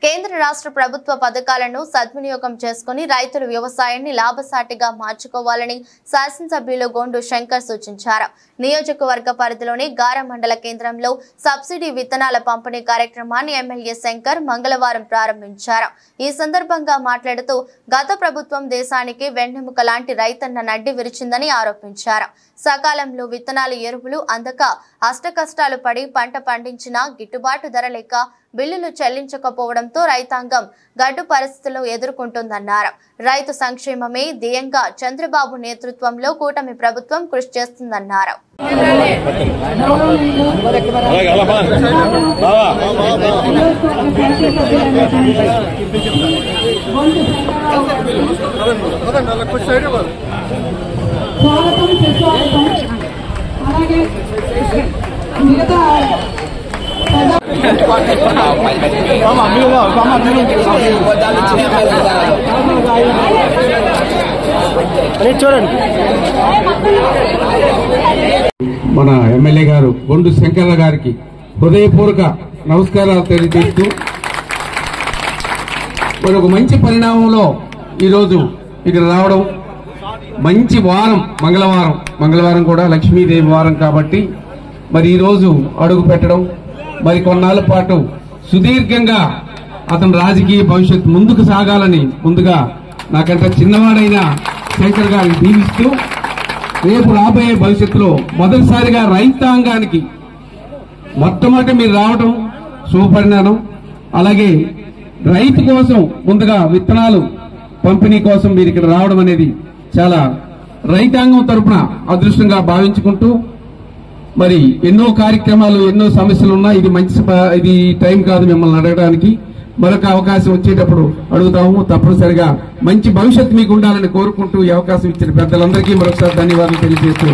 కేంద్ర రాష్ట్ర ప్రభుత్వ పథకాలను సద్వినియోగం చేసుకుని రైతులు వ్యవసాయాన్ని లాభసాటిగా మార్చుకోవాలని శాసనసభ్యులు గోండు శంకర్ సూచించారు. నియోజకవర్గ పరిధిలోని గార మండల కేంద్రంలో సబ్సిడీ విత్తనాల పంపిణీ కార్యక్రమాన్ని ఎమ్మెల్యే శంకర్ మంగళవారం ప్రారంభించారు. ఈ సందర్భంగా మాట్లాడుతూ గత ప్రభుత్వం దేశానికి వెన్నెముక లాంటి రైతన్న నడ్డి విరిచిందని ఆరోపించారు. సకాలంలో విత్తనాలు ఎరువులు అందక అష్టకష్టాలు పడి పంట పండించినా గిట్టుబాటు ధర లేక బిల్లులు చెల్లించకపోవడంతో రైతాంగం గడ్డు పరిస్థితులను ఎదుర్కొంటుందన్నారు. రైతు సంక్షేమమే ధ్యేయంగా చంద్రబాబు నేతృత్వంలో కూటమి ప్రభుత్వం కృషి చేస్తుందన్నారు. మన ఎమ్మెల్యే గారు గొండు శంకర్ల గారికి హృదయపూర్వక నమస్కారాలు తెలియజేస్తూ మరి ఒక మంచి పరిణామంలో ఈరోజు ఇక్కడ రావడం, మంచి వారం మంగళవారం కూడా లక్ష్మీదేవి వారం కాబట్టి మరి ఈరోజు అడుగు పెట్టడం, మరి కొన్నాళ్ళ పాటు సుదీర్ఘంగా అతను రాజకీయ భవిష్యత్తు ముందుకు సాగాలని ముందుగా నాకంటే చిన్నవాడైన శంకర్ గారిని దీవిస్తూ రేపు రాబోయే భవిష్యత్తులో మొదటిసారిగా రైతాంగానికి మొట్టమొదటి మీరు రావడం శుభపరిణామం. అలాగే రైతు కోసం ముందుగా విత్తనాలు పంపిణీ కోసం మీరు ఇక్కడ రావడం అనేది చాలా రైతాంగం తరఫున అదృష్టంగా భావించుకుంటూ మరి ఎన్నో కార్యక్రమాలు ఎన్నో సమస్యలు ఉన్నా ఇది టైం కాదు మిమ్మల్ని అడగడానికి. మరొక అవకాశం వచ్చేటప్పుడు అడుగుతాము. తప్పనిసరిగా మంచి భవిష్యత్తు మీకు ఉండాలని కోరుకుంటూ ఈ అవకాశం ఇచ్చిన పెద్దలందరికీ మరొకసారి ధన్యవాదాలు తెలియజేస్తూ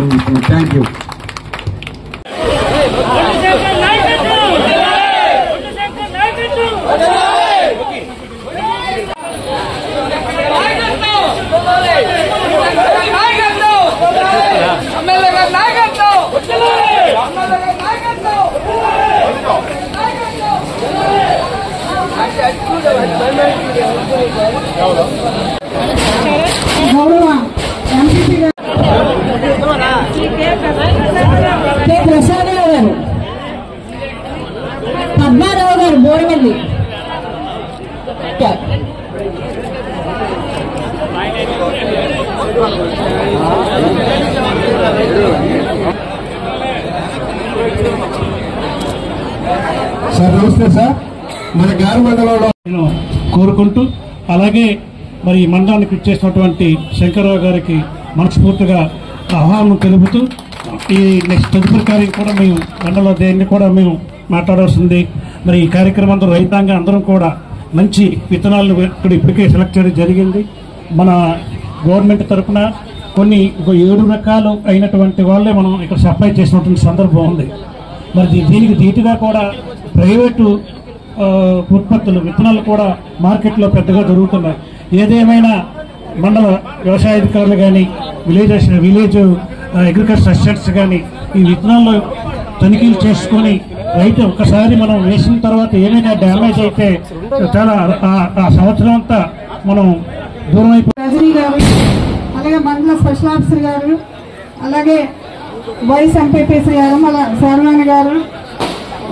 థ్యాంక్ యూ. ప్రసాదరావు గారు, పద్మారావు గారు బోరవల్లి, సార్ నమస్తే సార్. మన గారు మండలంలో కోరుకుంటూ అలాగే మరి మండలానికి ఇచ్చేసినటువంటి శంకర్రావు గారికి మనస్ఫూర్తిగా ఆహ్వానం తెలుపుతూ ఈ నెక్స్ట్ తదుపరి కార్యం కూడా మేము మండల దేన్ని కూడా మేము మాట్లాడాల్సింది. మరి ఈ కార్యక్రమంలో రైతాంగం అందరం కూడా మంచి విత్తనాలను ఇప్పటికే సెలెక్ట్ చేయడం జరిగింది. మన గవర్నమెంట్ తరఫున కొన్ని 7 రకాలు అయినటువంటి వాళ్ళే మనం ఇక్కడ సప్లై చేసినటువంటి సందర్భం ఉంది. మరి దీనికి ధీటుగా కూడా ప్రైవేటు ఉత్పత్తులు విత్తనాలు కూడా మార్కెట్లో పెద్దగా దొరుకుతున్నాయి. ఏదేమైనా మండల వ్యవసాయ అధికారులు కానీ విలేజ్ అగ్రికల్చర్ అసిస్టెంట్స్ కానీ ఈ విత్తనాల్లో తనిఖీలు చేసుకొని రైతు ఒక్కసారి మనం వేసిన తర్వాత ఏమైనా డ్యామేజ్ అయితే చాలా ఆ సంవత్సరం అంతా మనం దూరం రజనీ గారు, అలాగే మండల స్పెషల్ ఆఫీసర్ గారు, అలాగే వైస్ ఎంపీపీసీ గారు, మళ్ళీ శర్వాణి గారు,